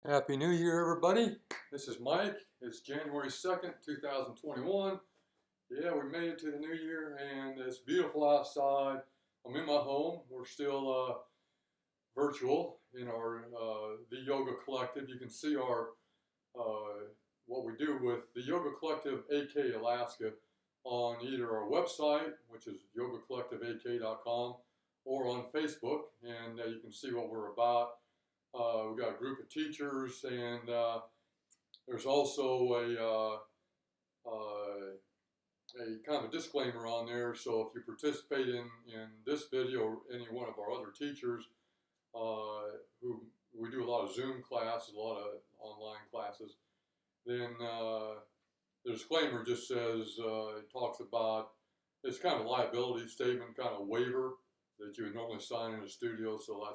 Happy New Year, everybody. This is Mike. It's January 2nd, 2021. Yeah, we made it to the new year, and it's beautiful outside. I'm in my home. We're still virtual in our the Yoga Collective. You can see our what we do with the Yoga Collective AK Alaska on either our website, which is yogacollectiveak.com, or on Facebook, and you can see what we're about. We've got a group of teachers, and there's also a kind of a disclaimer on there. So if you participate in this video or any one of our other teachers, who we do a lot of Zoom classes, a lot of online classes, then the disclaimer just says it talks about, it's kind of a liability statement, kind of waiver that you would normally sign in a studio. So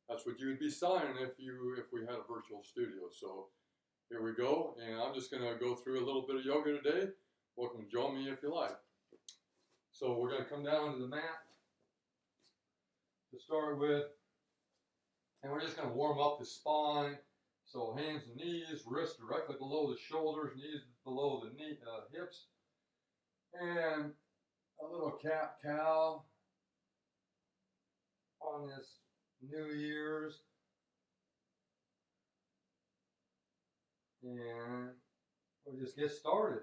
that's what you would be signing if we had a virtual studio. So here we go, and I'm just going to go through a little bit of yoga today. Welcome to join me if you like. So we're going to come down to the mat to start with, and we're just going to warm up the spine. So hands and knees, wrists directly below the shoulders, knees below the hips, and a little cat-cow on this New Year's, and we'll just get started.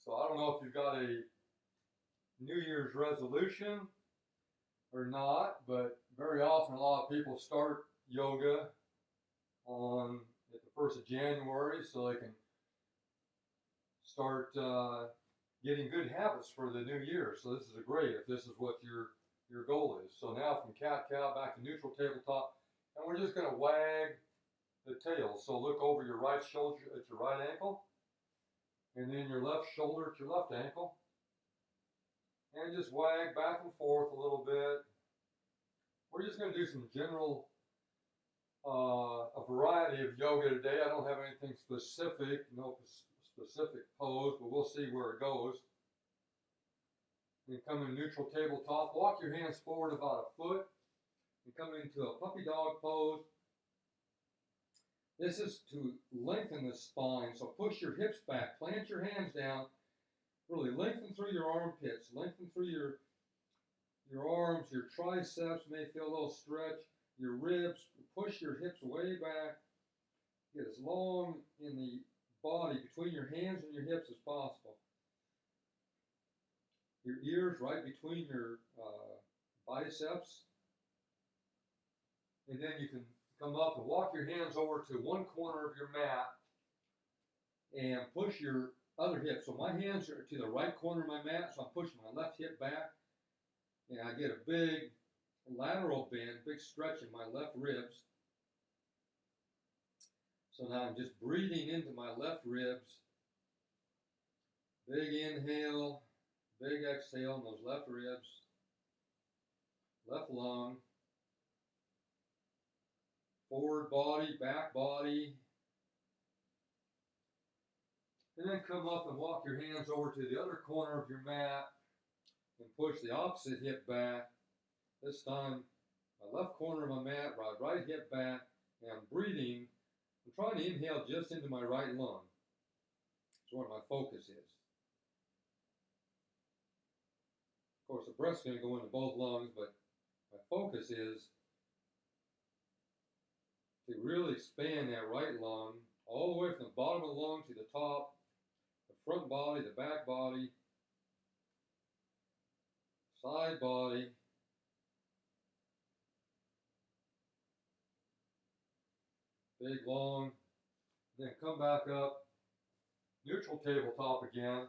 So I don't know if you've got a New Year's resolution or not, but very often a lot of people start yoga at the 1st of January so they can start getting good habits for the new year. So this is great if this is what your goal is. So now from cat-cow back to neutral tabletop, and we're just going to wag the tail. So look over your right shoulder at your right ankle, and then your left shoulder at your left ankle, and just wag back and forth a little bit. We're just going to do some general, a variety of yoga today. I don't have anything specific, no specific pose, but we'll see where it goes. And come in neutral tabletop. Walk your hands forward about a foot and come into a puppy dog pose. This is to lengthen the spine, so push your hips back, plant your hands down, really lengthen through your armpits, lengthen through your arms, your triceps may feel a little stretch, your ribs, push your hips way back, get as long in the body between your hands and your hips as possible. Your ears right between your biceps, and then you can come up and walk your hands over to one corner of your mat and push your other hip. So my hands are to the right corner of my mat, so I'm pushing my left hip back, and I get a big lateral bend, big stretch in my left ribs. So now I'm just breathing into my left ribs. Big inhale, big exhale in those left ribs, left lung, forward body, back body. And then come up and walk your hands over to the other corner of your mat and push the opposite hip back. This time, my left corner of my mat, right hip back, and I'm breathing. I'm trying to inhale just into my right lung. That's where my focus is. Of course, the breath's going to go into both lungs, but my focus is to really expand that right lung all the way from the bottom of the lung to the top, the front body, the back body, side body, big long, then come back up, neutral tabletop again.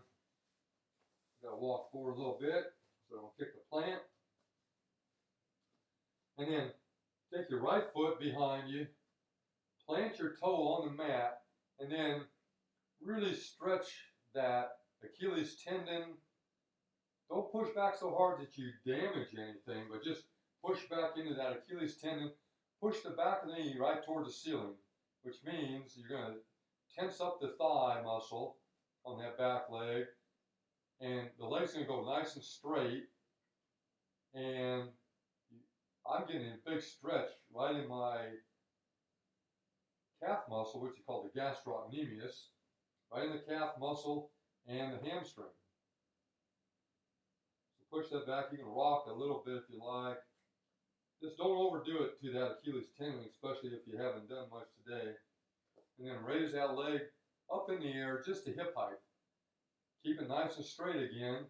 Got to walk forward a little bit, so I'll kick the plant. And then take your right foot behind you, plant your toe on the mat, and then really stretch that Achilles tendon. Don't push back so hard that you damage anything, but just push back into that Achilles tendon. Push the back of the knee right toward the ceiling, which means you're going to tense up the thigh muscle on that back leg, and the leg's going to go nice and straight, and I'm getting a big stretch right in my calf muscle, which is called the gastrocnemius, right in the calf muscle and the hamstring. So push that back. You can rock a little bit if you like. Just don't overdo it to that Achilles tendon, especially if you haven't done much today. And then raise that leg up in the air just to hip height. Keep it nice and straight again.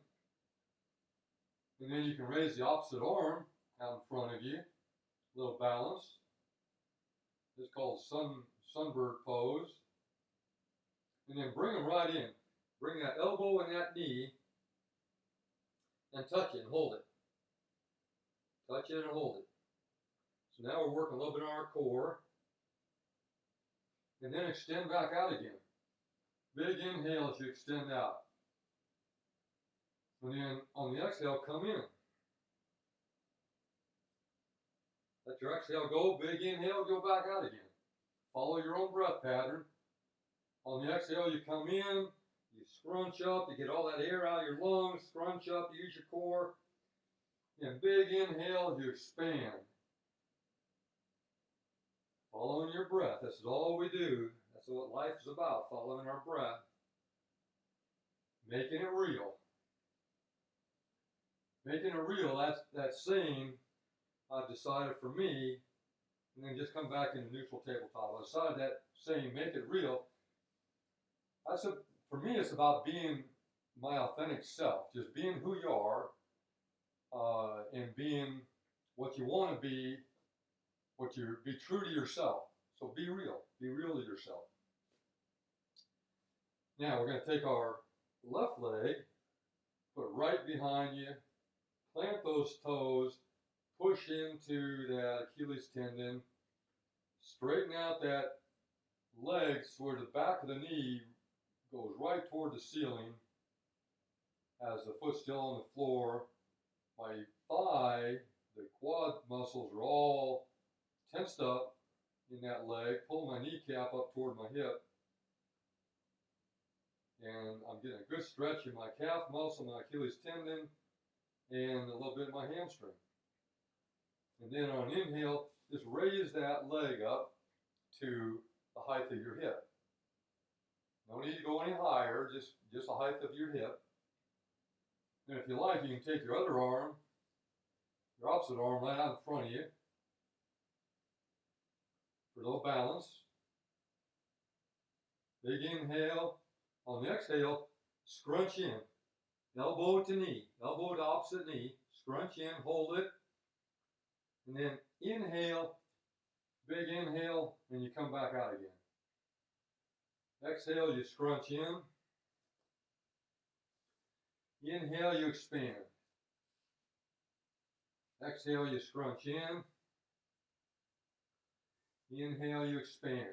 And then you can raise the opposite arm out in front of you. A little balance. It's called sunbird pose. And then bring them right in. Bring that elbow and that knee and touch it and hold it. Touch it and hold it. So now we're working a little bit on our core. And then extend back out again. Big inhale as you extend out. And then on the exhale, come in. Let your exhale go. Big inhale, go back out again. Follow your own breath pattern. On the exhale, you come in, you scrunch up, you get all that air out of your lungs, scrunch up, use your core. And big inhale, you expand. Following your breath. This is all we do. That's what life is about, following our breath. Making it real. Making it real, that saying I've decided for me, and then just come back into neutral tabletop. I decided that saying, make it real. For me, it's about being my authentic self, just being who you are, and being what you want to be, be true to yourself. So be real to yourself. Now we're going to take our left leg, put it right behind you, plant those toes, push into that Achilles tendon, straighten out that leg so where the back of the knee goes right toward the ceiling as the foot's still on the floor. My thigh, the quad muscles are all tensed up in that leg. Pull my kneecap up toward my hip. And I'm getting a good stretch in my calf muscle, my Achilles tendon, and a little bit in my hamstring. And then on inhale, just raise that leg up to the height of your hip. No need to go any higher, just the height of your hip. And if you like, you can take your other arm, your opposite arm right out in front of you for a little balance. Big inhale. On the exhale, scrunch in. Elbow to knee, elbow to opposite knee. Scrunch in, hold it. And then inhale, big inhale, and you come back out again. Exhale, you scrunch in. Inhale, you expand. Exhale, you scrunch in. Inhale, you expand.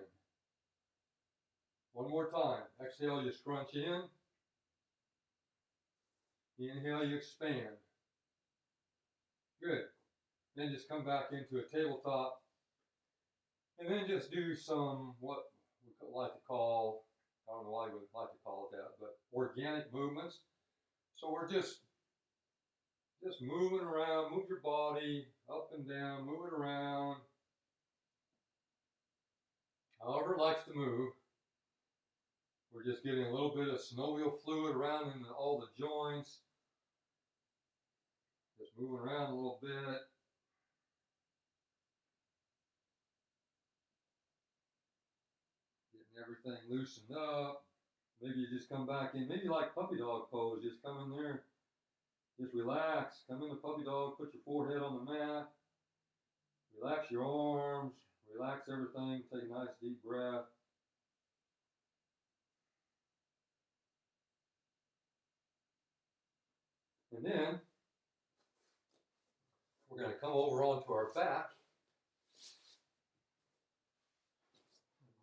One more time. Exhale, you scrunch in. Inhale, you expand. Good. Then just come back into a tabletop. And then just do some, what we like to call, I don't know why we would like to call it that, but organic movements. So we're just moving around, move your body up and down, move it around. However it likes to move. We're just getting a little bit of synovial fluid around in all the joints. Just moving around a little bit. Getting everything loosened up. Maybe you just come back in. Maybe like puppy dog pose. Just come in there. Just relax. Come into puppy dog. Put your forehead on the mat. Relax your arms. Relax everything. Take a nice deep breath. And then we're going to come over onto our back.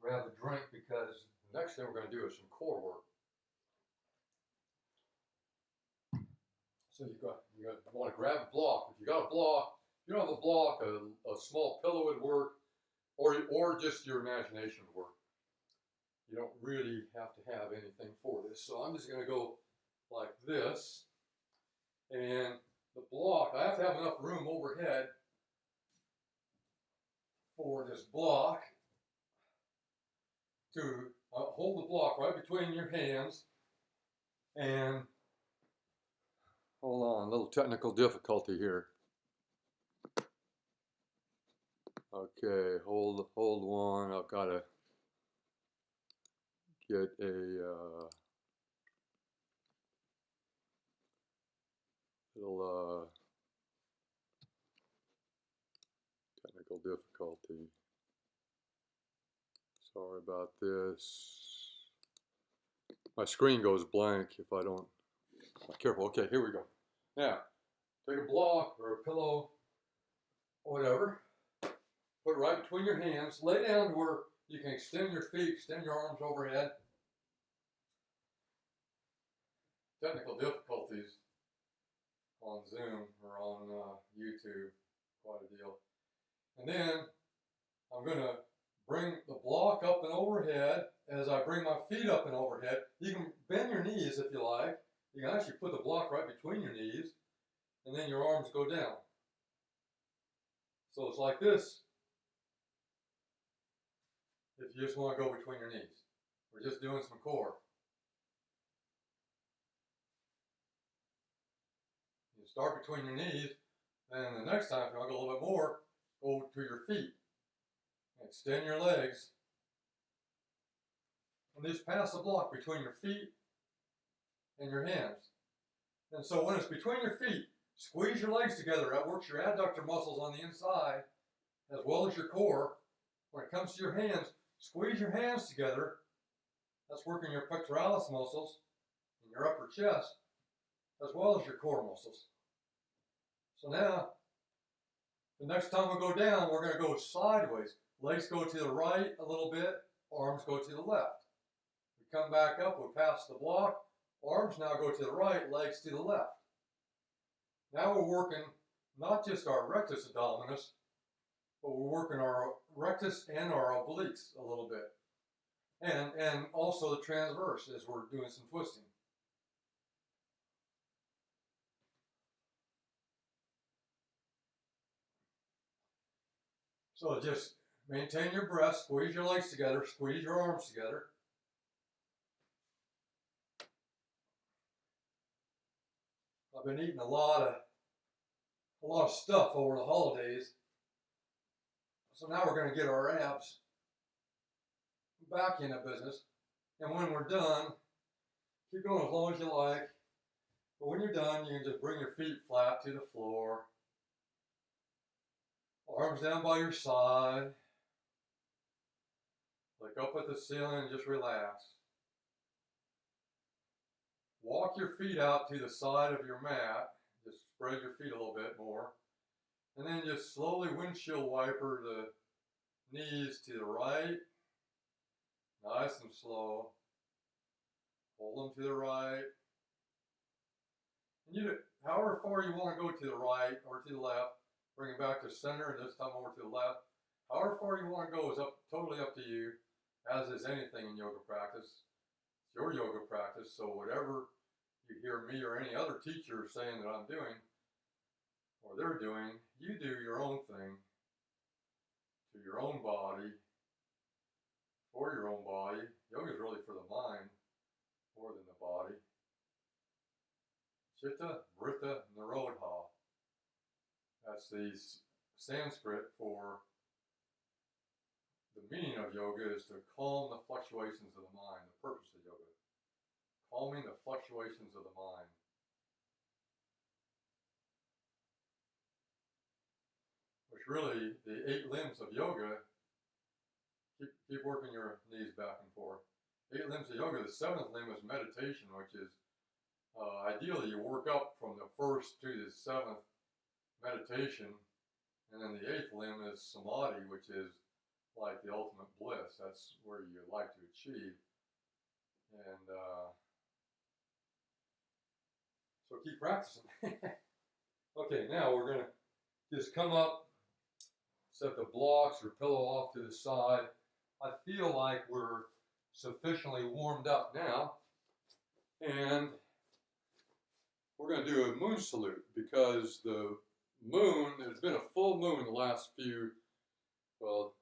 Grab a drink because the next thing we're going to do is some core work. So you want to grab a block. If you got a block, if you don't have a block, a small pillow would work, or just your imagination would work. You don't really have to have anything for this. So I'm just going to go like this. And the block, I have to have enough room overhead for this block. to hold the block right between your hands and hold on, a little technical difficulty here. Okay, hold one. I've got to get a little technical difficulty. Sorry about this. My screen goes blank if I don't. Careful. Okay, here we go. Now, take a block or a pillow, whatever. Put it right between your hands. Lay down to where you can extend your feet, extend your arms overhead. Technical difficulties on Zoom or on YouTube, quite a deal. And then I'm going to bring the block up and overhead. As I bring my feet up and overhead, you can bend your knees if you like. You can actually put the block right between your knees, and then your arms go down. So it's like this. If you just want to go between your knees. We're just doing some core. You start between your knees, and the next time, if you want to go a little bit more, go to your feet. Extend your legs. And just pass the block between your feet and your hands. And so when it's between your feet, squeeze your legs together. That works your adductor muscles on the inside as well as your core. When it comes to your hands, squeeze your hands together. That's working your pectoralis muscles in your upper chest as well as your core muscles. So now, the next time we go down, we're going to go sideways. Legs go to the right a little bit, arms go to the left. We come back up, we pass the block, arms now go to the right, legs to the left. Now we're working not just our rectus abdominis, but we're working our rectus and our obliques a little bit. And also the transverse as we're doing some twisting. So just maintain your breath, squeeze your legs together, squeeze your arms together. I've been eating a lot of stuff over the holidays. So now we're going to get our abs back into business. And when we're done, keep going as long as you like. But when you're done, you can just bring your feet flat to the floor. Arms down by your side. Look up at the ceiling and just relax. Walk your feet out to the side of your mat. Just spread your feet a little bit more. And then just slowly windshield wiper the knees to the right. Nice and slow. Hold them to the right. And however far you want to go to the right or to the left, bring it back to center and this time over to the left. However far you want to go is totally up to you, as is anything in yoga practice. It's your yoga practice, so whatever you hear me or any other teacher saying that I'm doing, or they're doing, you do your own thing to your own body, for your own body. Yoga is really for the mind more than the body. Chitta, Vritta, Nirodha. That's the Sanskrit for the meaning of yoga is to calm the fluctuations of the mind, the purpose of yoga. Calming the fluctuations of the mind. Which really, the 8 limbs of yoga, keep working your knees back and forth. 8 limbs of yoga, the 7th limb is meditation, which is ideally you work up from the 1st to the 7th meditation, and then the 8th limb is samadhi, which is like the ultimate bliss. That's where you like to achieve. And so keep practicing. Okay, now we're going to just come up, set the blocks or pillow off to the side. I feel like we're sufficiently warmed up now, and we're going to do a moon salute because the moon, there's been a full moon the last few, well,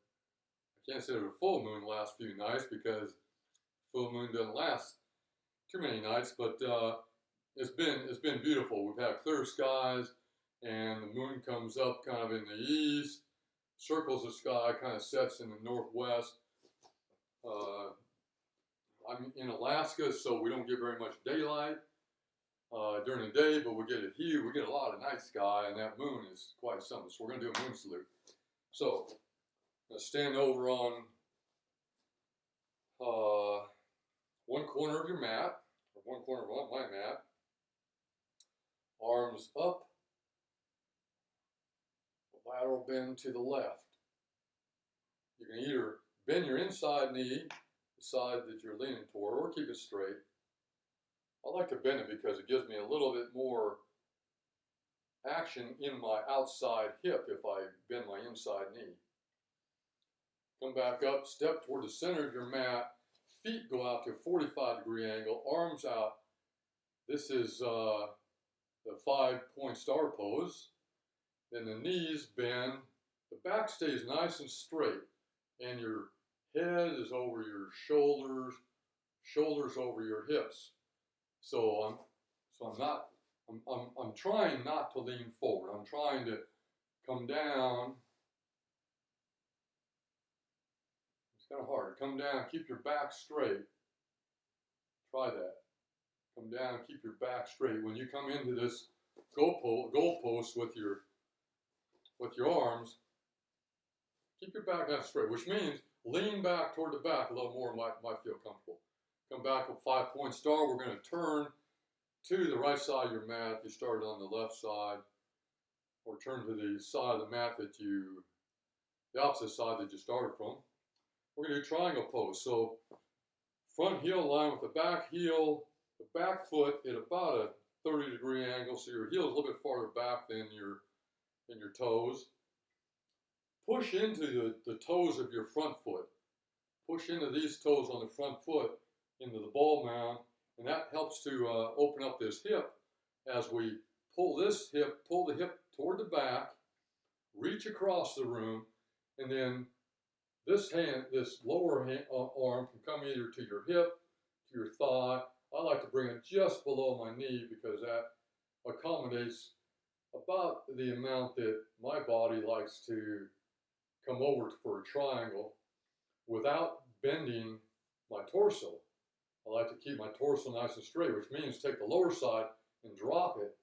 I can't say there's a full moon the last few nights because full moon doesn't last too many nights, but it's been beautiful. We've had clear skies, and the moon comes up kind of in the east, circles the sky, kind of sets in the northwest. I'm in Alaska, so we don't get very much daylight during the day, but we get a lot of night sky, and that moon is quite something. So we're going to do a moon salute. So let's stand over on one corner of your mat, or one corner of my mat. Arms up, lateral bend to the left. You can either bend your inside knee, the side that you're leaning toward, or keep it straight. I like to bend it because it gives me a little bit more action in my outside hip if I bend my inside knee. Come back up, step toward the center of your mat, feet go out to a 45-degree angle, arms out. This is the 5-point star pose. Then the knees bend, the back stays nice and straight, and your head is over your shoulders, shoulders over your hips. So I'm trying not to lean forward. I'm trying to come down. It's kind of hard. Come down, keep your back straight. Try that. Come down, keep your back straight. When you come into this goalpost with your arms, keep your back nice straight, which means lean back toward the back a little more, might feel comfortable. Come back with 5-point star. We're going to turn to the right side of your mat if you started on the left side, or turn to the side of the mat the opposite side that you started from. We're going to do triangle pose. So front heel line with the back heel, the back foot at about a 30-degree angle, so your heel is a little bit farther back than your toes. Push into the toes of your front foot. Push into these toes on the front foot into the ball mound, and that helps to open up this hip as we pull the hip toward the back, reach across the room, and then this lower arm can come either to your hip, to your thigh. I like to bring it just below my knee because that accommodates about the amount that my body likes to come over for a triangle without bending my torso. I like to keep my torso nice and straight, which means take the lower side and drop it.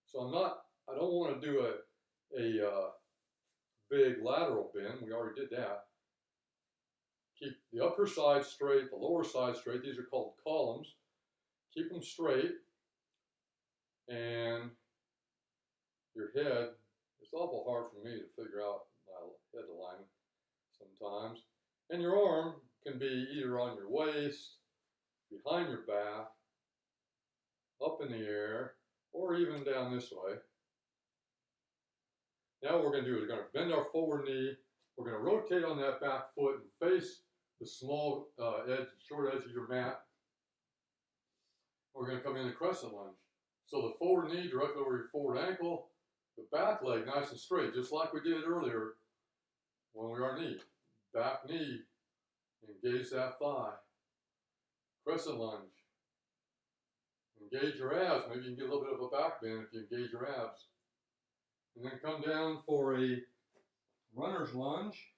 So I don't want to do a big lateral bend. We already did that. Keep the upper side straight, the lower side straight. These are called columns. Keep them straight. And your head, it's awful hard for me to figure out my head alignment sometimes. And your arm can be either on your waist, behind your back, up in the air, or even down this way. Now what we're going to do is we're going to bend our forward knee. We're going to rotate on that back foot and face the small short edge of your mat. We're going to come in a crescent lunge. So the forward knee directly over your forward ankle, the back leg nice and straight, just like we did earlier when we were on knee. Back knee, engage that thigh. Crescent lunge. Engage your abs. Maybe you can get a little bit of a back bend if you engage your abs. And then come down for a runner's lunge.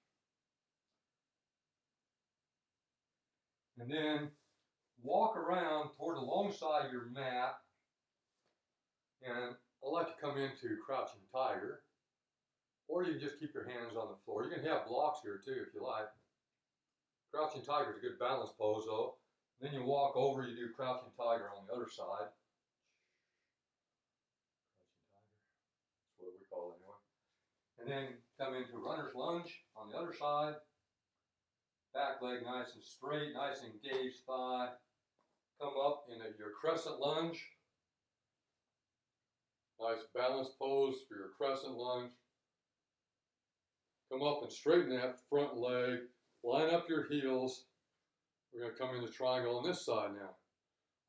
And then walk around toward the long side of your mat. And I like to come into crouching tiger. Or you can just keep your hands on the floor. You can have blocks here too if you like. Crouching tiger is a good balance pose though. Then you walk over, you do crouching tiger on the other side. Crouching tiger, that's what we call it anyway. And then come into runner's lunge on the other side. Back leg nice and straight, nice engaged thigh. Come up into your crescent lunge. Nice balance pose for your crescent lunge. Come up and straighten that front leg. Line up your heels. We're going to come into triangle on this side now.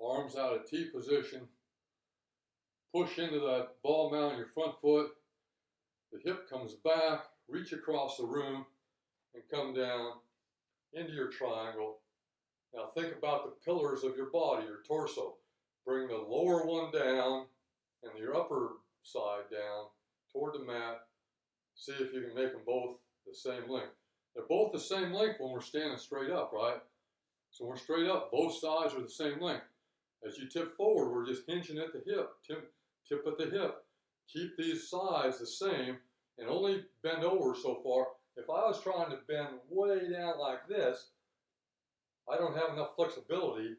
Arms out at T position. Push into that ball mount on your front foot. The hip comes back. Reach across the room and come down into your triangle. Now think about the pillars of your body, your torso. Bring the lower one down and your upper side down toward the mat. See if you can make them both the same length. They're both the same length when we're standing straight up, right? So we're straight up, both sides are the same length. As you tip forward, we're just hinging at the hip, tip at the hip. Keep these sides the same and only bend over so far. If I was trying to bend way down like this, I don't have enough flexibility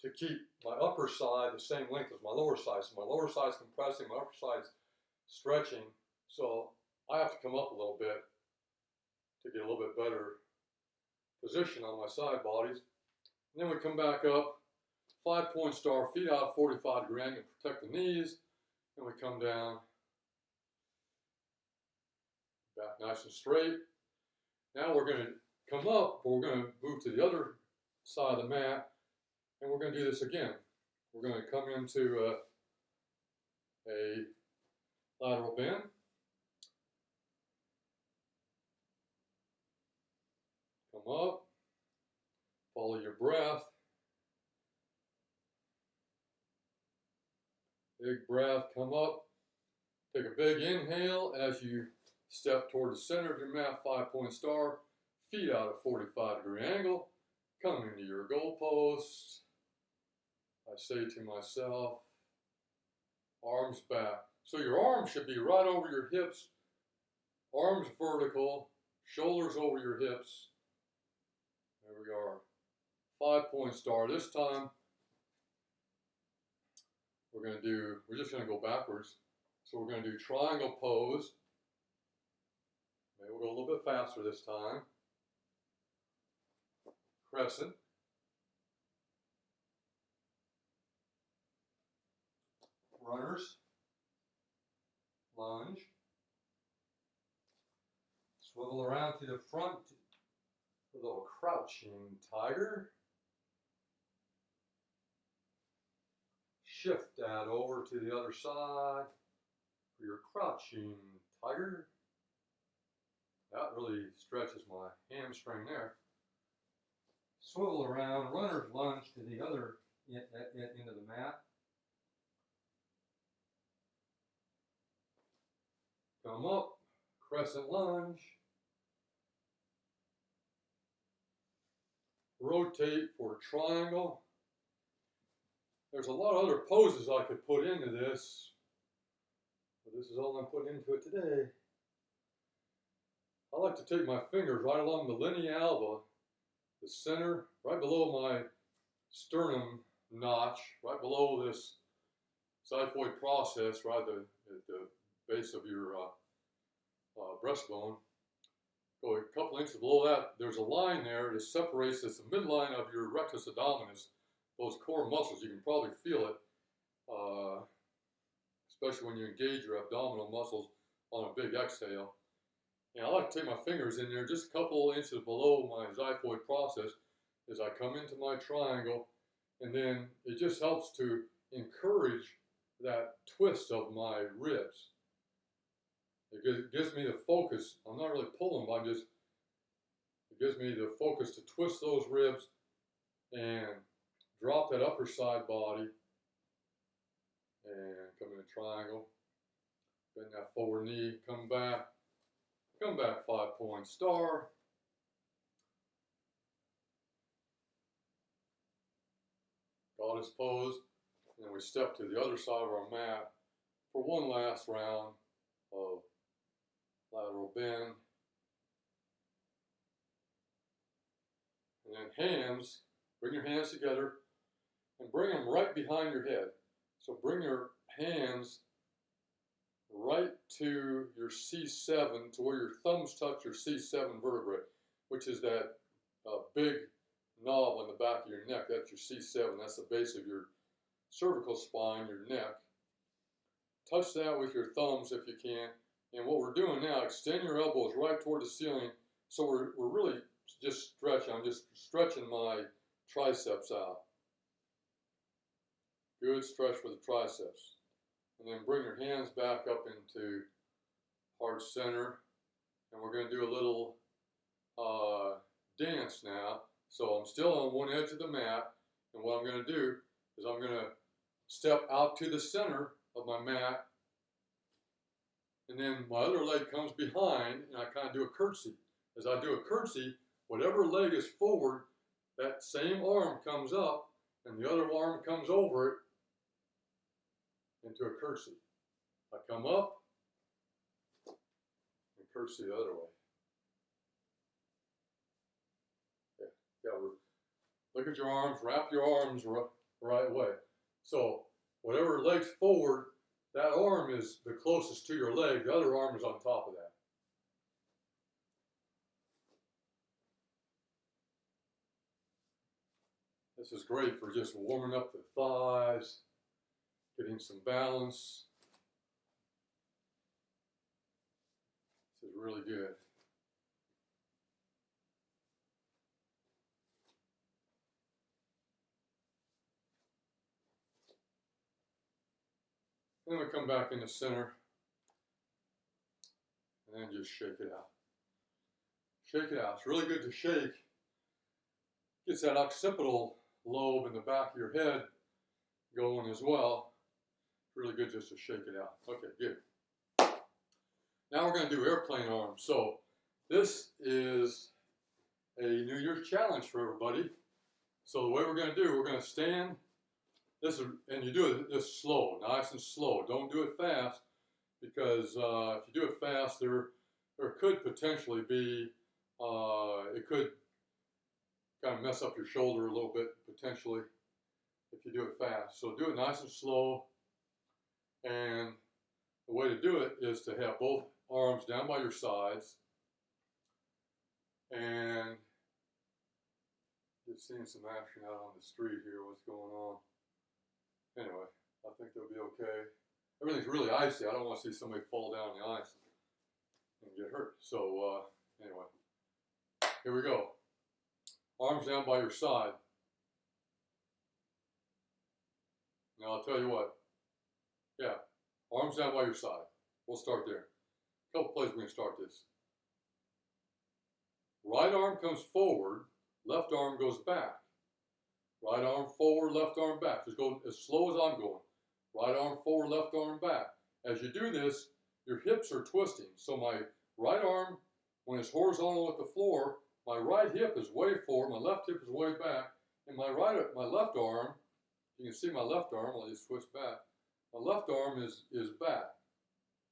to keep my upper side the same length as my lower side. So my lower side's compressing, my upper side's stretching. So I have to come up a little bit to get a little bit better position on my side bodies. And then we come back up, 5-point star, feet out, 45-degree angle, protect the knees. And we come down, back nice and straight. Now we're going to come up, but we're going to move to the other side of the mat, and we're going to do this again. We're going to come into a lateral bend. Come up, follow your breath. Big breath, come up. Take a big inhale as you step toward the center of your mat, 5-point star. Feet out at 45-degree angle. Come into your goal pose. I say to myself, arms back. So your arms should be right over your hips. Arms vertical, shoulders over your hips. There we are. 5-point star. This time, we're just going to go backwards. So we're going to do triangle pose. Maybe we'll go a little bit faster this time. Crescent. Runners. Lunge. Swivel around to the front. A little crouching tiger. Shift that over to the other side for your crouching tiger. That really stretches my hamstring there. Swivel around, runner's lunge to the other end of the mat. Come up, crescent lunge. Rotate for triangle. There's a lot of other poses I could put into this, but this is all I'm putting into it today. I like to take my fingers right along the linea alba, the center, right below my sternum notch, right below this xiphoid process, right at the base of your breastbone. Go a couple inches below that, there's a line there that separates, it's the midline of your rectus abdominis, those core muscles. You can probably feel it, especially when you engage your abdominal muscles on a big exhale. And I like to take my fingers in there just a couple inches below my xiphoid process as I come into my triangle, and then it just helps to encourage that twist of my ribs. It gives me the focus. I'm not really pulling, but it gives me the focus to twist those ribs and drop that upper side body and come in a triangle. Bend that forward knee, come back 5-point star. Goddess pose, and then we step to the other side of our mat for one last round of lateral bend. And then hands, bring your hands together and bring them right behind your head. So bring your hands right to your C7, to where your thumbs touch your C7 vertebrae, which is that big knob on the back of your neck. That's your C7. That's the base of your cervical spine, your neck. Touch that with your thumbs if you can. And what we're doing now, extend your elbows right toward the ceiling. So we're really just stretching. I'm just stretching my triceps out. Good stretch for the triceps. And then bring your hands back up into heart center. And we're going to do a little dance now. So I'm still on one edge of the mat, and what I'm going to do is I'm going to step out to the center of my mat, and then my other leg comes behind, and I kind of do a curtsy. As I do a curtsy, whatever leg is forward, that same arm comes up, and the other arm comes over it into a curtsy. I come up and curtsy the other way. Yeah, look at your arms, wrap your arms the right way. So whatever leg's forward, that arm is the closest to your leg. The other arm is on top of that. This is great for just warming up the thighs, getting some balance. This is really good. Then we come back in the center and then just shake it out. Shake it out. It's really good to shake. Gets that occipital lobe in the back of your head going as well. Really good just to shake it out. Okay, good. Now we're going to do airplane arms. So this is a New Year's challenge for everybody. So the way we're going to do, we're going to stand. This is, and you do it just slow, nice and slow. Don't do it fast, because if you do it fast, there could potentially be, it could kind of mess up your shoulder a little bit, potentially, if you do it fast. So do it nice and slow. And the way to do it is to have both arms down by your sides. And just seeing some action out on the street here, what's going on. Anyway, I think they'll be okay. Everything's really icy. I don't want to see somebody fall down the ice and get hurt. So anyway, here we go. Arms down by your side. Now I'll tell you what. Yeah, arms down by your side. We'll start there. A couple places we can start this. Right arm comes forward, left arm goes back. Right arm forward, left arm back. Just go as slow as I'm going. Right arm forward, left arm back. As you do this, your hips are twisting. So my right arm, when it's horizontal with the floor, my right hip is way forward, my left hip is way back, and my left arm, you can see my left arm, I'll just twist back. My left arm is back.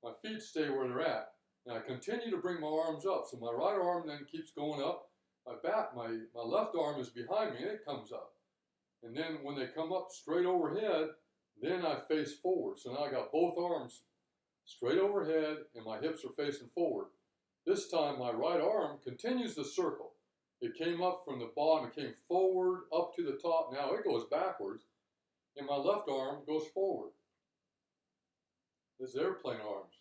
My feet stay where they're at. And I continue to bring my arms up. So my right arm then keeps going up. My left arm is behind me and it comes up. And then when they come up straight overhead, then I face forward. So now I got both arms straight overhead and my hips are facing forward. This time my right arm continues the circle. It came up from the bottom, it came forward, up to the top. Now it goes backwards. And my left arm goes forward. This is airplane arms.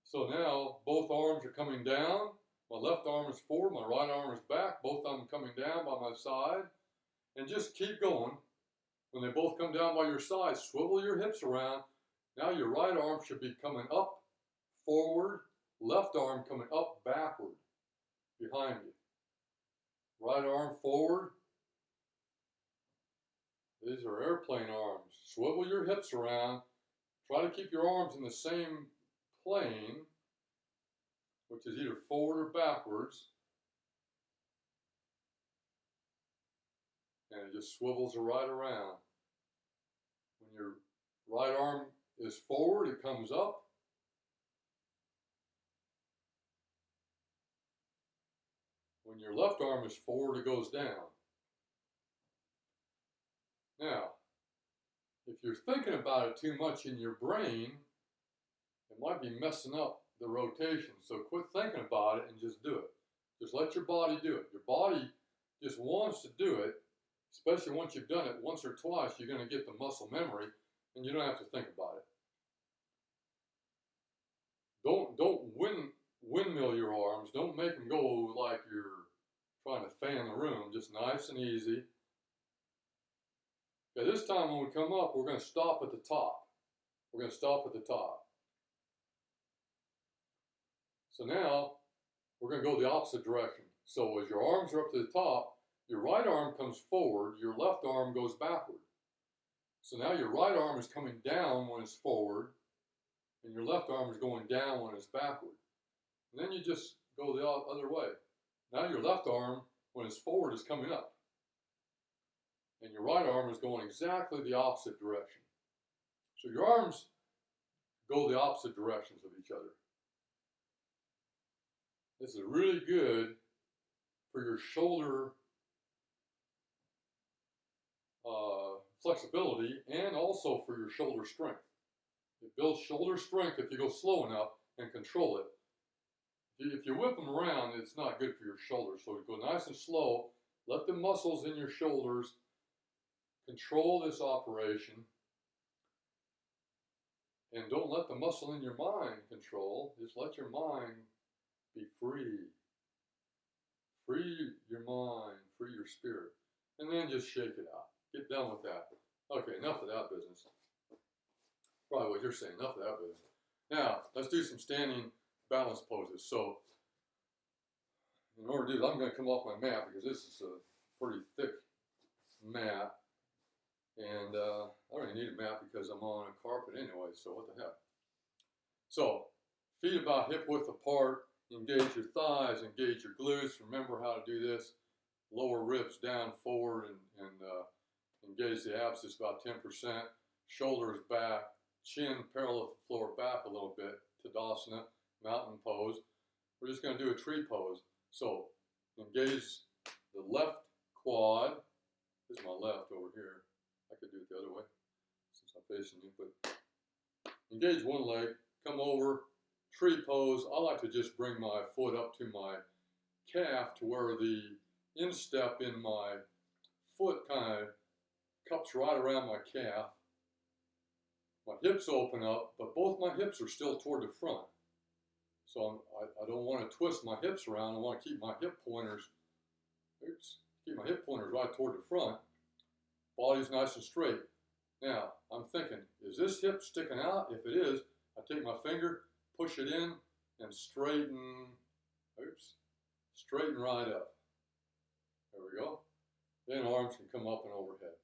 So now both arms are coming down. My left arm is forward, my right arm is back. Both of them coming down by my side. And just keep going. When they both come down by your side, swivel your hips around. Now your right arm should be coming up, forward. Left arm coming up, backward, behind you. Right arm forward. These are airplane arms. Swivel your hips around. Try to keep your arms in the same plane, which is either forward or backwards. And it just swivels right around. When your right arm is forward, it comes up. When your left arm is forward, it goes down. Now, if you're thinking about it too much in your brain, it might be messing up the rotation. So quit thinking about it and just do it. Just let your body do it. Your body just wants to do it, especially once you've done it once or twice, you're going to get the muscle memory and you don't have to think about it. Don't windmill your arms. Don't make them go like you're trying to fan the room. Just nice and easy. Okay, this time when we come up, we're going to stop at the top. We're going to stop at the top. So now we're going to go the opposite direction. So as your arms are up to the top, your right arm comes forward, your left arm goes backward. So now your right arm is coming down when it's forward, and your left arm is going down when it's backward. And then you just go the other way. Now your left arm, when it's forward, is coming up. And your right arm is going exactly the opposite direction. So your arms go the opposite directions of each other. This is really good for your shoulder flexibility and also for your shoulder strength. It builds shoulder strength if you go slow enough and control it. If you whip them around, it's not good for your shoulders. So go nice and slow. Let the muscles in your shoulders control this operation. And don't let the muscle in your mind control. Just let your mind be free. Free your mind, free your spirit. And then just shake it out. Get done with that. Okay, enough of that business. Probably what you're saying, enough of that business. Now, let's do some standing balance poses. So, in order to do that, I'm going to come off my mat because this is a pretty thick mat. And I don't even need a mat because I'm on a carpet anyway, so what the heck. So, feet about hip width apart. Engage your thighs, engage your glutes. Remember how to do this. Lower ribs down forward and engage the abs just about 10%. Shoulders back, chin parallel to the floor, back a little bit. Tadasana, mountain pose. We're just going to do a tree pose. So engage the left quad. This is my left over here. I could do it the other way since I'm facing you. But engage one leg, come over, tree pose. I like to just bring my foot up to my calf to where the instep in my foot kind of cups right around my calf. My hips open up, but both my hips are still toward the front. So I don't want to twist my hips around. I want to keep my hip pointers, right toward the front. Body's nice and straight. Now, I'm thinking, is this hip sticking out? If it is, I take my finger, push it in, and straighten right up. There we go. Then arms can come up and overhead.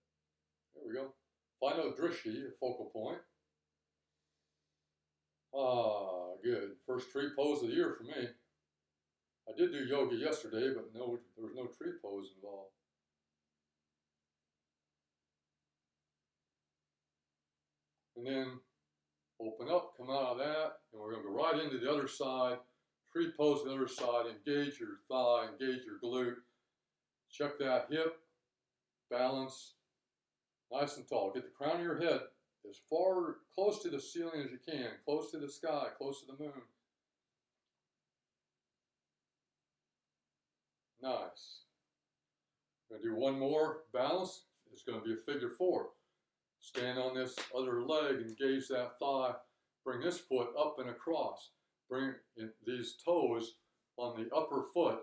There we go. Final drishti, a focal point. Ah, good. First tree pose of the year for me. I did do yoga yesterday, but no, there was no tree pose involved. And then open up, come out of that, and we're going to go right into the other side. Tree pose on the other side. Engage your thigh, engage your glute. Check that hip, balance, nice and tall. Get the crown of your head as far, close to the ceiling as you can, close to the sky, close to the moon. Nice. We're going to do one more balance. It's going to be a figure four. Stand on this other leg, engage that thigh, bring this foot up and across. Bring in these toes on the upper foot,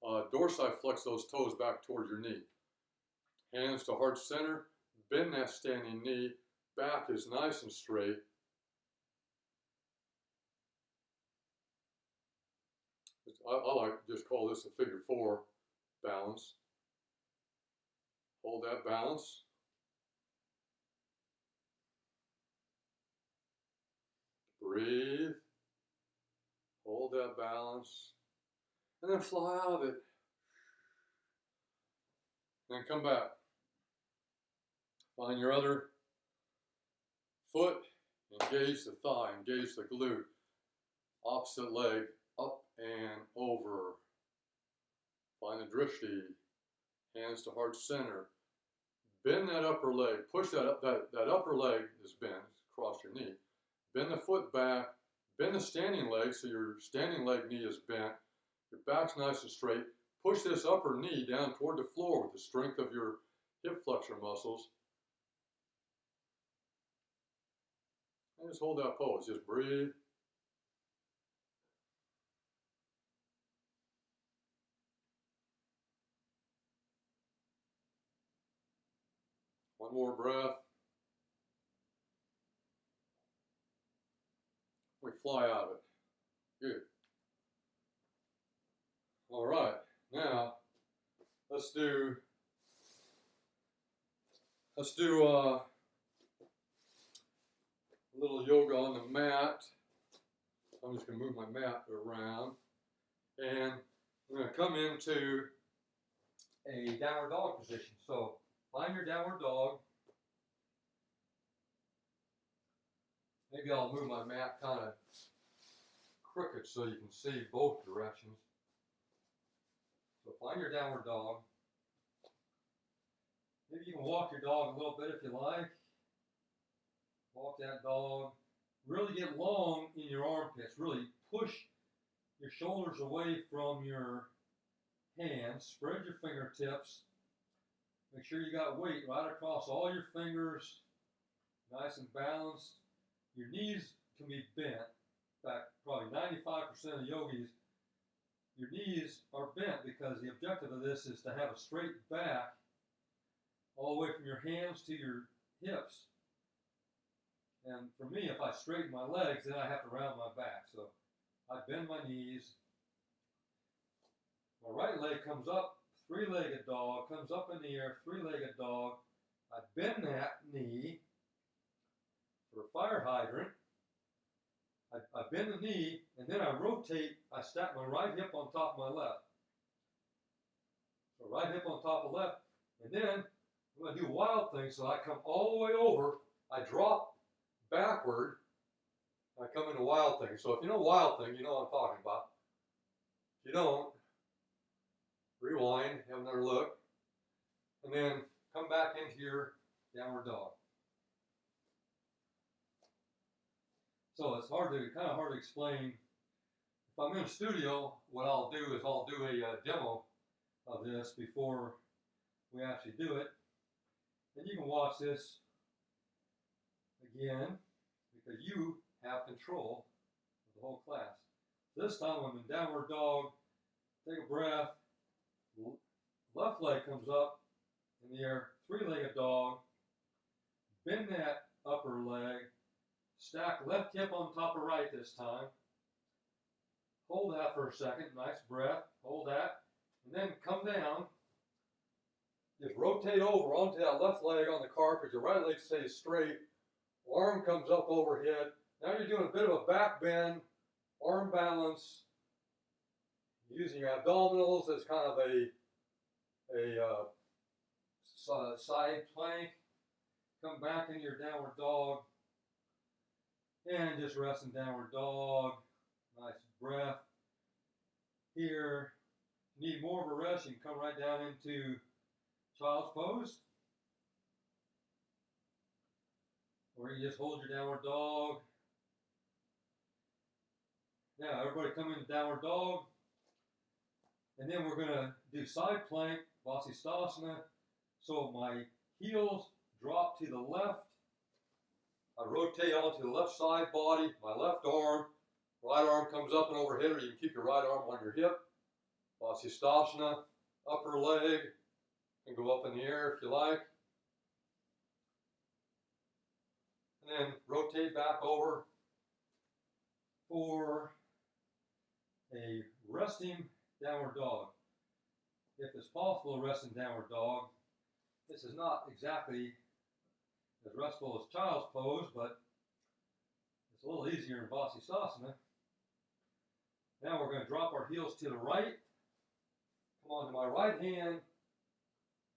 dorsiflex those toes back towards your knee. Hands to heart center, bend that standing knee, back is nice and straight. I like to just call this a figure four balance. Hold that balance. Breathe. Hold that balance. And then fly out of it. Then come back. Find your other foot. Engage the thigh. Engage the glute. Opposite leg. Up and over. Find the drishti. Hands to heart center. Bend that upper leg. Push that up. That upper leg is bent across your knee. Bend the foot back. Bend the standing leg so your standing leg knee is bent. Your back's nice and straight. Push this upper knee down toward the floor with the strength of your hip flexor muscles. And just hold that pose. Just breathe. One more breath. We fly out of it. Good. All right. Now, let's do a little yoga on the mat. I'm just going to move my mat around, and I'm going to come into a downward dog position. So find your downward dog. Maybe I'll move my mat kind of crooked so you can see both directions. So find your downward dog. Maybe you can walk your dog a little bit if you like. Walk that dog. Really get long in your armpits. Really push your shoulders away from your hands. Spread your fingertips. Make sure you got weight right across all your fingers. Nice and balanced. Your knees can be bent. In fact, probably 95% of yogis, your knees are bent because the objective of this is to have a straight back all the way from your hands to your hips. And for me, if I straighten my legs, then I have to round my back. So I bend my knees. My right leg comes up, three-legged dog, comes up in the air, three-legged dog. I bend that knee for a fire hydrant. I bend the knee, and then I rotate. I stack my right hip on top of my left. So right hip on top of left, and then I'm going to do a wild thing. So I come all the way over. I drop backward. I come into wild thing. So if you know wild thing, you know what I'm talking about. If you don't, rewind, have another look, and then come back into your downward dog. So it's kind of hard to explain. If I'm in a studio, what I'll do is I'll do a demo of this before we actually do it. And you can watch this again because you have control of the whole class. This time I'm in downward dog. Take a breath. Left leg comes up in the air, three-legged dog. Bend that upper leg. Stack left hip on top of right this time. Hold that for a second. Nice breath. Hold that. And then come down. Just rotate over onto that left leg on the carpet. Your right leg stays straight. Arm comes up overhead. Now you're doing a bit of a back bend, arm balance, using your abdominals as kind of a side plank. Come back into your downward dog. And just rest in downward dog. Nice breath. Here, if you need more of a rest, you can come right down into child's pose. Or you just hold your downward dog. Now, everybody come into downward dog. And then we're going to do side plank, Vasisthasana. So my heels drop to the left. I rotate onto the left side body, my left arm. Right arm comes up and overhead, or you can keep your right arm on your hip. Vasisthasana, upper leg can go up in the air if you like. And then rotate back over for a resting downward dog. If it's possible to rest in downward dog, this is not exactly as restful as child's pose, but it's a little easier in Vasisthasana. Now we're going to drop our heels to the right. Come on to my right hand.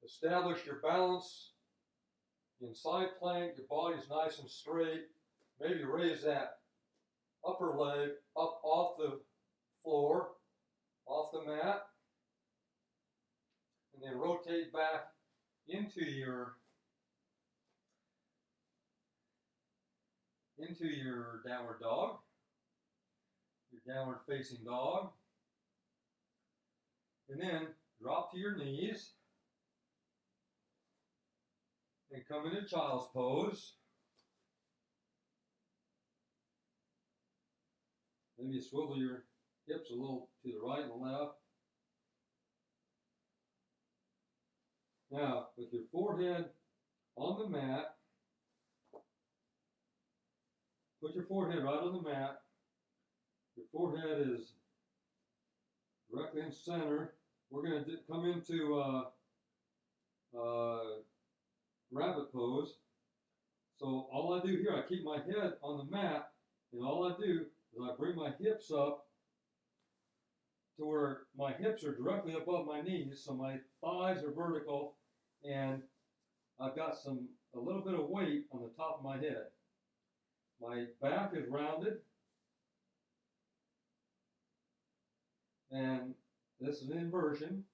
Establish your balance in side plank. Your body's nice and straight. Maybe raise that upper leg up off the floor, off the mat. And then rotate back into your downward dog, your downward facing dog. And then drop to your knees and come into child's pose. Maybe you swivel your hips a little to the right and left. Now, with your forehead on the mat, put your forehead right on the mat. Your forehead is directly in center. we're going to come into rabbit pose. So all I do here, I keep my head on the mat, and all I do is I bring my hips up to where my hips are directly above my knees, so my thighs are vertical, and I've got a little bit of weight on the top of my head. My back is rounded, and this is an inversion,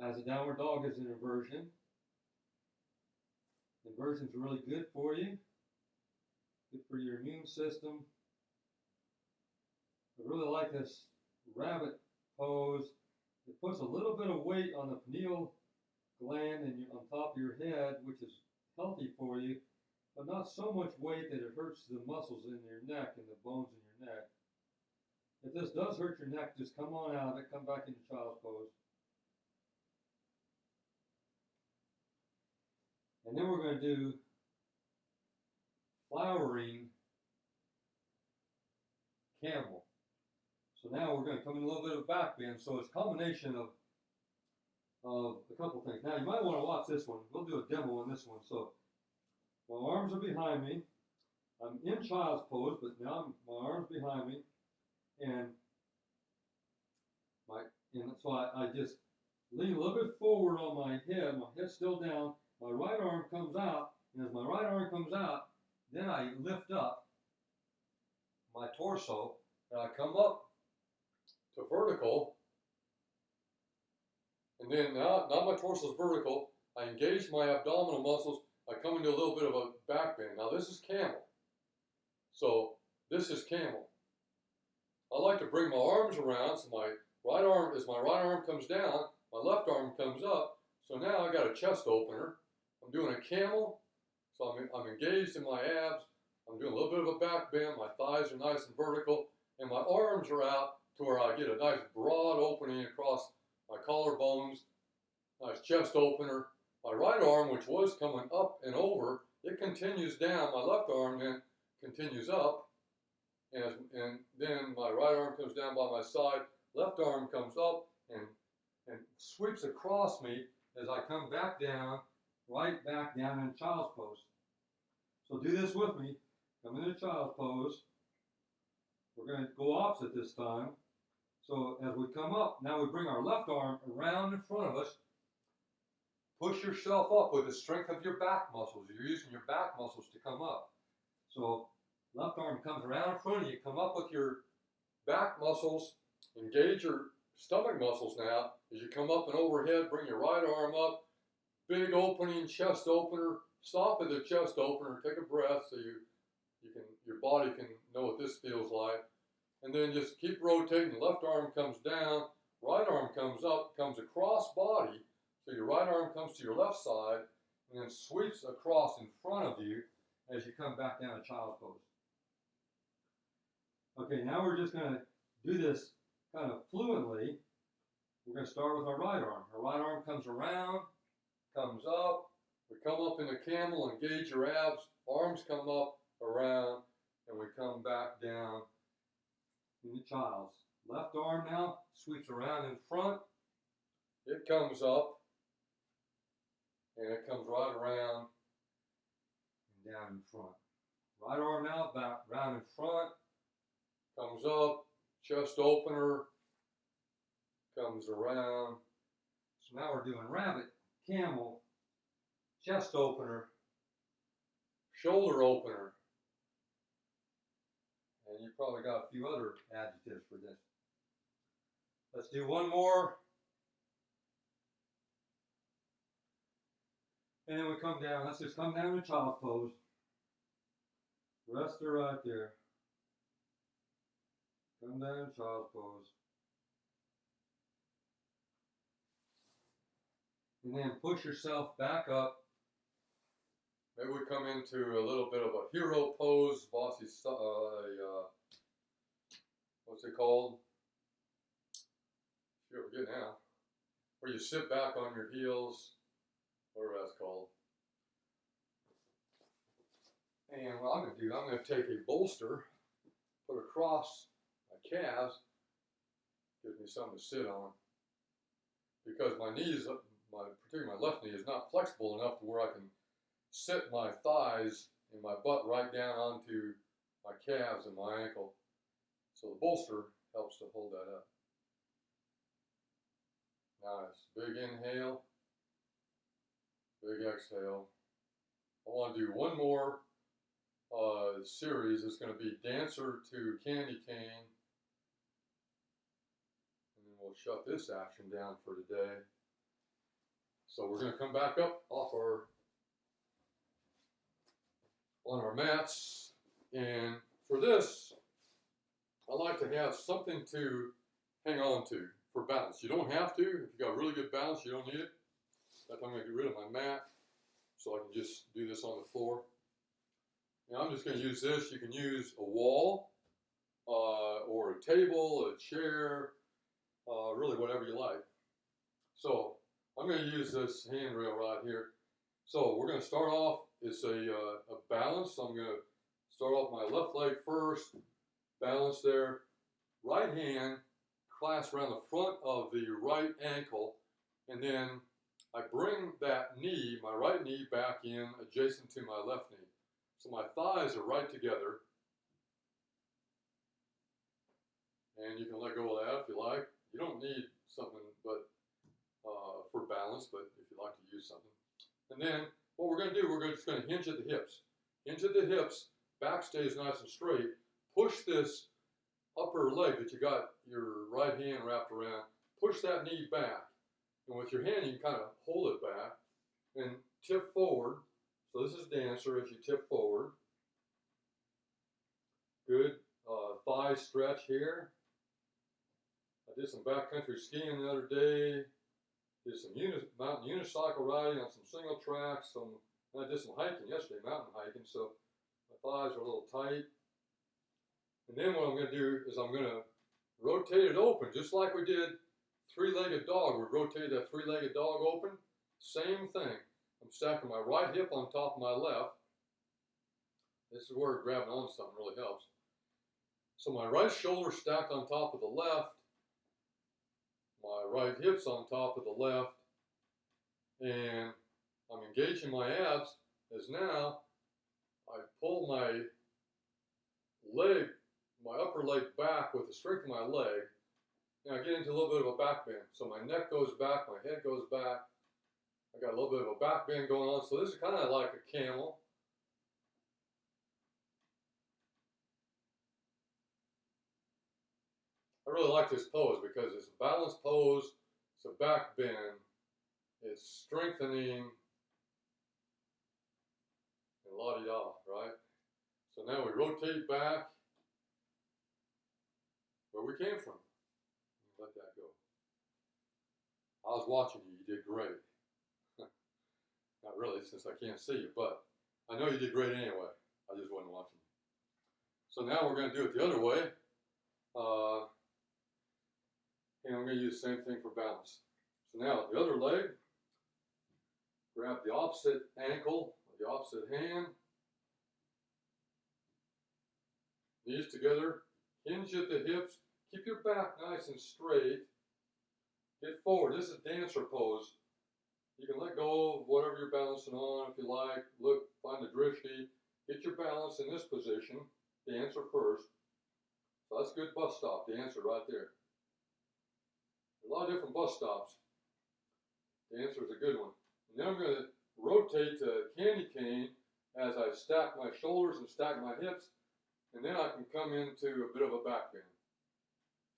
as a downward dog is an inversion. Inversions are really good for you, good for your immune system. I really like this rabbit pose. It puts a little bit of weight on the pineal gland and on top of your head, which is healthy for you, but not so much weight that it hurts the muscles in your neck and the bones in your neck. If this does hurt your neck, just come on out of it, come back into child's pose. And then we're going to do flowering camel. So now we're going to come in a little bit of back bend. So it's a combination of a couple things. Now you might want to watch this one. We'll do a demo on this one. So my arms are behind me. I'm in child's pose, but now my arms behind me, and so I just lean a little bit forward on my head. My head's still down. My right arm comes out, and as my right arm comes out, then I lift up my torso, and I come up to vertical, and then now my torso is vertical. I engage my abdominal muscles. I come into a little bit of a back bend. Now this is camel. So this is camel. I like to bring my arms around, so my right arm comes down, my left arm comes up. So now I got a chest opener. I'm doing a camel, so I'm engaged in my abs. I'm doing a little bit of a back bend. My thighs are nice and vertical, and my arms are out to where I get a nice broad opening across my collarbones. Nice chest opener. My right arm, which was coming up and over, it continues down. My left arm then continues up, and then my right arm comes down by my side. Left arm comes up and sweeps across me as I come back down, right back down in child's pose. So do this with me. Come into child's pose. We're going to go opposite this time. So as we come up, now we bring our left arm around in front of us. Push yourself up with the strength of your back muscles. You're using your back muscles to come up. So left arm comes around in front of you. Come up with your back muscles. Engage your stomach muscles now. As you come up and overhead, bring your right arm up. Big opening, chest opener. Stop at the chest opener. Take a breath so your body can know what this feels like. And then just keep rotating. Left arm comes down. Right arm comes up, comes across body. So your right arm comes to your left side and then sweeps across in front of you as you come back down to child's pose. Okay, now we're just going to do this kind of fluently. We're going to start with our right arm. Our right arm comes around, comes up. We come up in the camel, engage your abs. Arms come up, around, and we come back down in the child's. Left arm now sweeps around in front. It comes up, and it comes right around and down in front. Right arm now back round in front, comes up, chest opener, comes around. So now we're doing rabbit, camel, chest opener, shoulder opener. And you probably got a few other adjectives for this. Let's do one more. And then we come down. Let's just come down to child's pose. Rest her right there. Come down to child's pose. And then push yourself back up. Maybe we come into a little bit of a hero pose. Bossy, what's it called? I forget now. Where you sit back on your heels. Whatever that's called. And what I'm going to do, I'm going to take a bolster, put across my calves, Gives me something to sit on. Because my knees, particularly my left knee, is not flexible enough to where I can sit my thighs and my butt right down onto my calves and my ankle. So the bolster helps to hold that up. Nice. Big inhale. Big exhale. I want to do one more series. It's going to be Dancer to Candycane. And then we'll shut this action down for today. So we're going to come back up on our mats. And for this, I like to have something to hang on to for balance. You don't have to. If you got really good balance, you don't need it. I'm going to get rid of my mat so I can just do this on the floor. Now I'm just going to use this. You can use a wall or a table, a chair, really whatever you like. So I'm going to use this handrail right here. So we're going to start off, it's a balance. So I'm going to start off my left leg first, balance there. Right hand clasp around the front of the right ankle, and then I bring that knee, my right knee, back in adjacent to my left knee. So my thighs are right together. And you can let go of that if you like. You don't need something but for balance, but if you like to use something. And then what we're going to do, we're just going to hinge at the hips. Hinge at the hips, back stays nice and straight. Push this upper leg that you got your right hand wrapped around, push that knee back. And with your hand, you can kind of hold it back and tip forward. So this is dancer as you tip forward. Good thigh stretch here. I did some backcountry skiing the other day. Did some mountain unicycle riding on some single tracks. I did some hiking yesterday, mountain hiking. So my thighs are a little tight. And then what I'm going to do is I'm going to rotate it open, just like we did three-legged dog. We rotated that three-legged dog open. Same thing. I'm stacking my right hip on top of my left. This is where grabbing on something really helps. So my right shoulder stacked on top of the left. My right hip's on top of the left. And I'm engaging my abs as now I pull my leg, my upper leg back with the strength of my leg, and I get into a little bit of a back bend. So my neck goes back, my head goes back. I got a little bit of a back bend going on. So this is kind of like a camel. I really like this pose because it's a balanced pose, it's a back bend, it's strengthening, and la-di-da, right? So now we rotate back where we came from. Let that go. I was watching you. You did great. Not really, since I can't see you, but I know you did great anyway. I just wasn't watching you. So now we're going to do it the other way. And I'm going to use the same thing for balance. So now the other leg, grab the opposite ankle, the opposite hand, knees together, hinge at the hips, keep your back nice and straight, get forward. This is dancer pose. You can let go of whatever you're balancing on if you like. Look, find the drishti, get your balance in this position, dancer first. So that's a good bus stop, dancer right there. A lot of different bus stops. Dancer is a good one. And then I'm going to rotate to Candycane as I stack my shoulders and stack my hips, and then I can come into a bit of a back bend.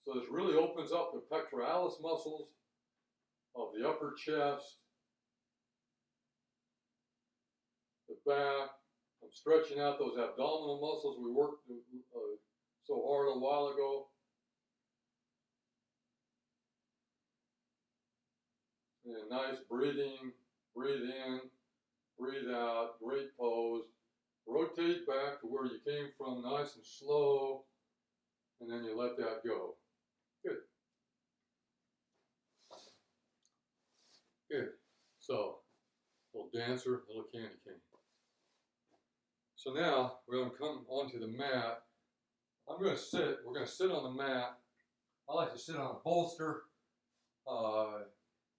So this really opens up the pectoralis muscles of the upper chest, the back. I'm stretching out those abdominal muscles we worked so hard a while ago. And nice breathing, breathe in, breathe out, great pose. Rotate back to where you came from, nice and slow, and then you let that go. Good. Good. So, little dancer, little candy cane. So now we're going to come onto the mat. I'm going to sit. We're going to sit on the mat, I like to sit on a bolster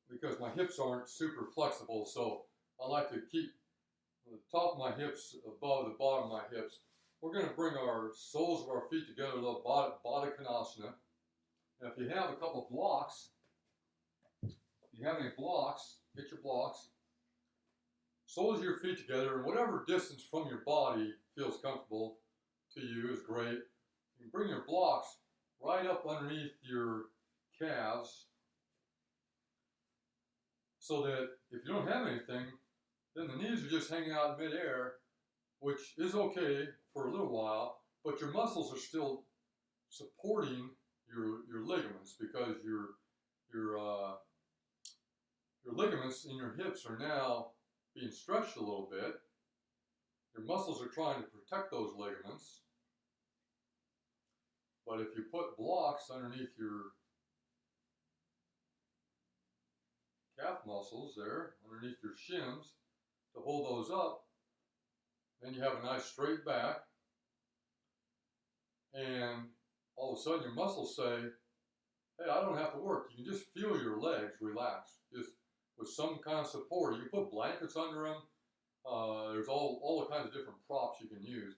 because my hips aren't super flexible, so I like to keep the top of my hips above the bottom of my hips. We're going to bring our soles of our feet together, a little Baddha Konasana. And if you have a couple of blocks, if you have any blocks, get your blocks. Soles of your feet together, and whatever distance from your body feels comfortable to you is great. You can bring your blocks right up underneath your calves so that if you don't have anything, then the knees are just hanging out in midair, which is okay for a little while, but your muscles are still supporting your ligaments because your ligaments in your hips are now being stretched a little bit. Your muscles are trying to protect those ligaments. But if you put blocks underneath your calf muscles there, underneath your shins, to hold those up, then you have a nice straight back. And all of a sudden your muscles say, hey, I don't have to work. You can just feel your legs relax, just with some kind of support. You can put blankets under them. There's all the kinds of different props you can use.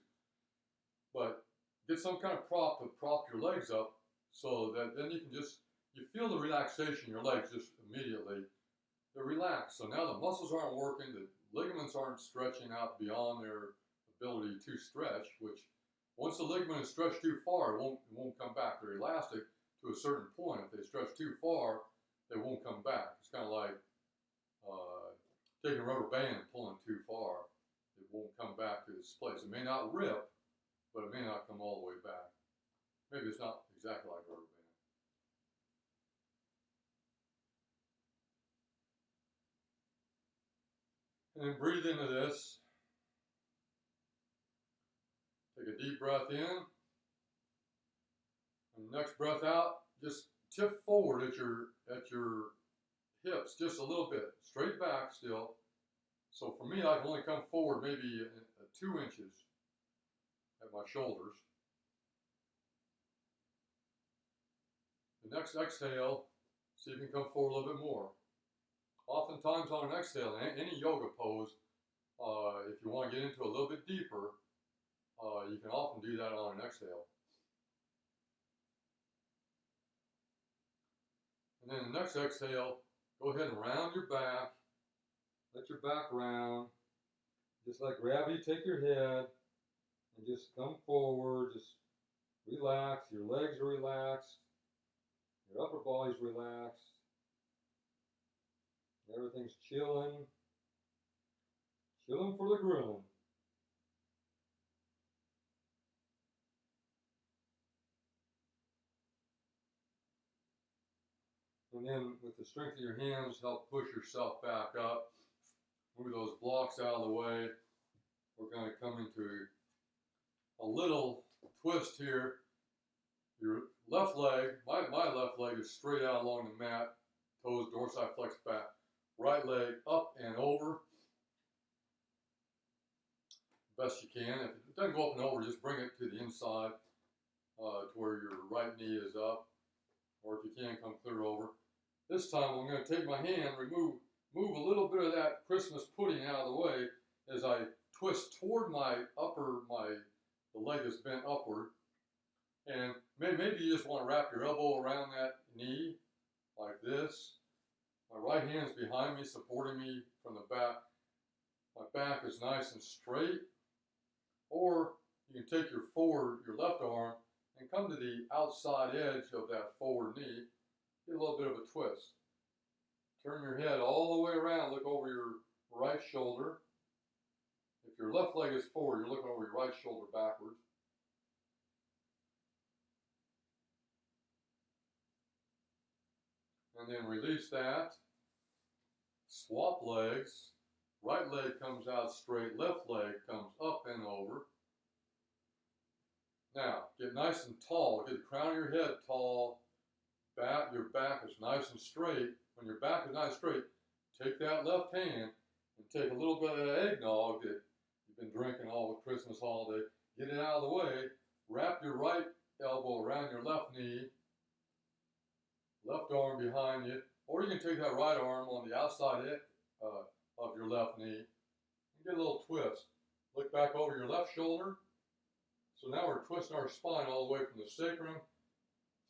But get some kind of prop to prop your legs up so that then you feel the relaxation in your legs just immediately. They're relaxed. So now the muscles aren't working, the ligaments aren't stretching out beyond their ability to stretch, which once the ligament is stretched too far, it won't come back. They're elastic to a certain point. If they stretch too far, they won't come back. It's kind of like taking a rubber band and pulling too far. It won't come back to its place. It may not rip, but it may not come all the way back. Maybe it's not exactly like a rubber band. And then breathe into this. Take a deep breath in. And the next breath out, just tip forward at your hips just a little bit. Straight back still. So for me, I can only come forward maybe 2 inches at my shoulders. The next exhale, see if you can come forward a little bit more. Oftentimes on an exhale, in any yoga pose, if you want to get into a little bit deeper, you can often do that on an exhale. And then the next exhale, go ahead and round your back. Let your back round. Just like gravity, take your head and just come forward. Just relax. Your legs are relaxed. Your upper body's relaxed. Everything's chilling. Chilling for the grilling. And then with the strength of your hands, help push yourself back up. Move those blocks out of the way. We're going to come into a little twist here. Your left leg, my left leg is straight out along the mat. Toes dorsiflex back. Right leg up and over. Best you can. If it doesn't go up and over, just bring it to the inside to where your right knee is up. Or if you can, come clear over. This time I'm going to take my hand, move a little bit of that Christmas pudding out of the way as I twist toward the leg that's bent upward. And maybe you just want to wrap your elbow around that knee like this. My right hand's behind me, supporting me from the back. My back is nice and straight. Or you can take your left arm, and come to the outside edge of that forward knee. Get a little bit of a twist. Turn your head all the way around. Look over your right shoulder. If your left leg is forward, you're looking over your right shoulder backwards. And then release that. Swap legs. Right leg comes out straight. Left leg comes up and over. Now, get nice and tall. Get the crown of your head tall. Your back is nice and straight. When your back is nice and straight, take that left hand and take a little bit of that eggnog that you've been drinking all the Christmas holiday. Get it out of the way. Wrap your right elbow around your left knee. left arm behind you, or you can take that right arm on the outside of your left knee and get a little twist. Look back over your left shoulder. So now we're twisting our spine all the way from the sacrum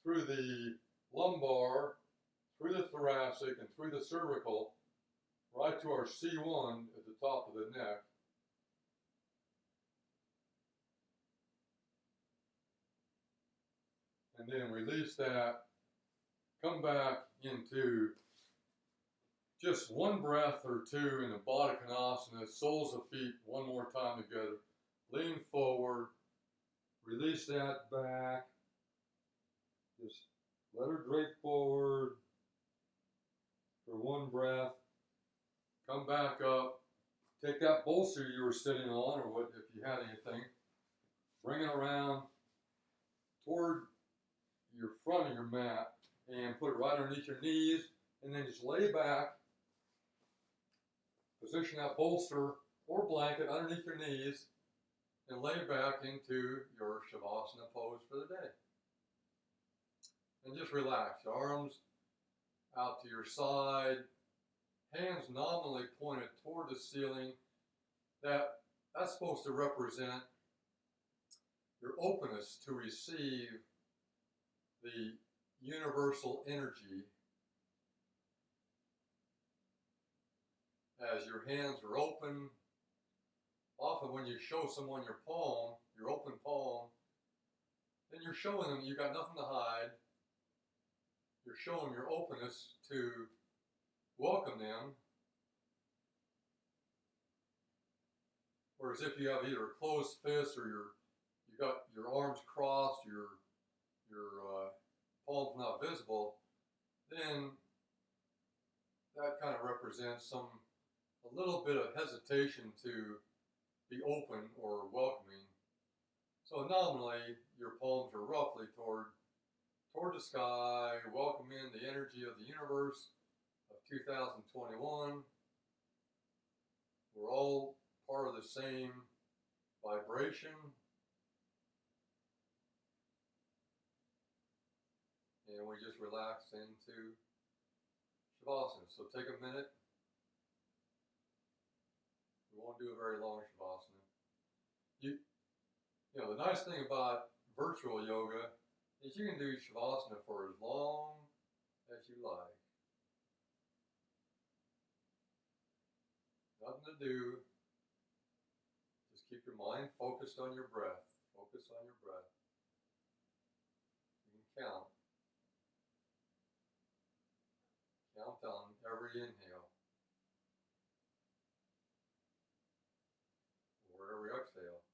through the lumbar, through the thoracic, and through the cervical, right to our C1 at the top of the neck. And then release that. Come back into just one breath or two in the Baddha Konasana, soles of feet, one more time together. Lean forward, release that back. Just let her drape forward for one breath. Come back up. Take that bolster you were sitting on, or what if you had anything. Bring it around toward your front of your mat and put it right underneath your knees, and then just lay back. Position that bolster or blanket underneath your knees and lay back into your Shavasana pose for the day. And just relax. Arms out to your side, hands nominally pointed toward the ceiling. That's supposed to represent your openness to receive the universal energy. As your hands are open, often when you show someone your palm, your open palm, then you're showing them you got nothing to hide. You're showing your openness to welcome them. Whereas if you have either a closed fist or you got your arms crossed, your palms not visible, then that kind of represents a little bit of hesitation to be open or welcoming. So nominally, your palms are roughly toward the sky, welcoming the energy of the universe of 2021. We're all part of the same vibration. And we just relax into Shavasana. So take a minute. We won't do a very long Shavasana. You know, the nice thing about virtual yoga is you can do Shavasana for as long as you like. Nothing to do. Just keep your mind focused on your breath. Focus on your breath. You can count. Count on every inhale or every exhale.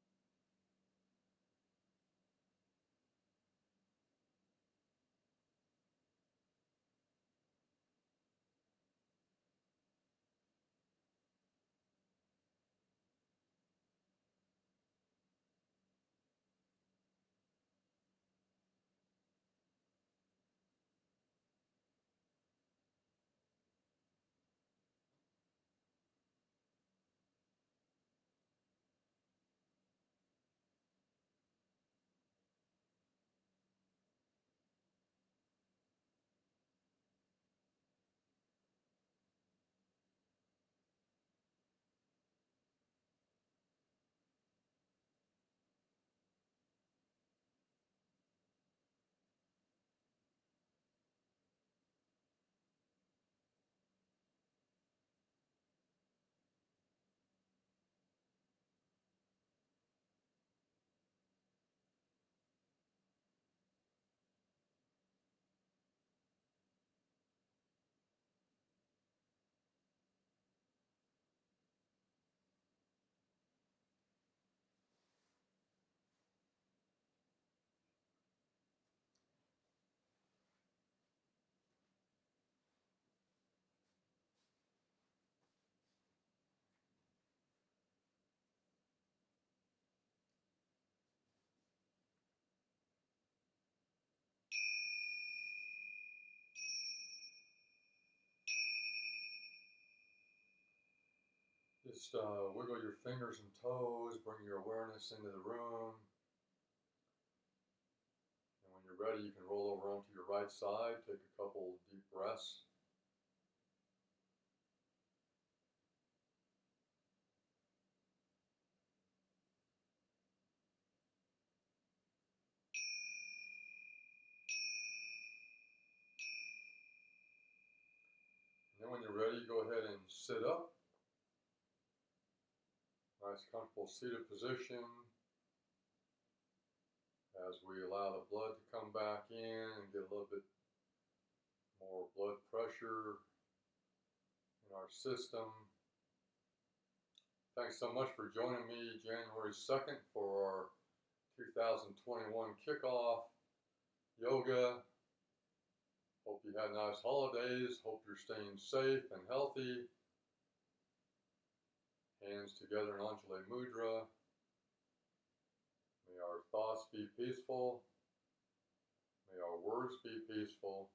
Just wiggle your fingers and toes, bring your awareness into the room. And when you're you're ready, you can roll over onto your right side, take a couple deep breaths. And then when you're ready, go ahead and sit up. Nice comfortable seated position as we allow the blood to come back in and get a little bit more blood pressure in our system. Thanks so much for joining me January 2nd for our 2021 kickoff yoga. Hope you had nice holidays. Hope you're staying safe and healthy. Hands together in Anjali Mudra. May our thoughts be peaceful. May our words be peaceful.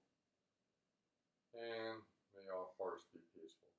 And may our hearts be peaceful.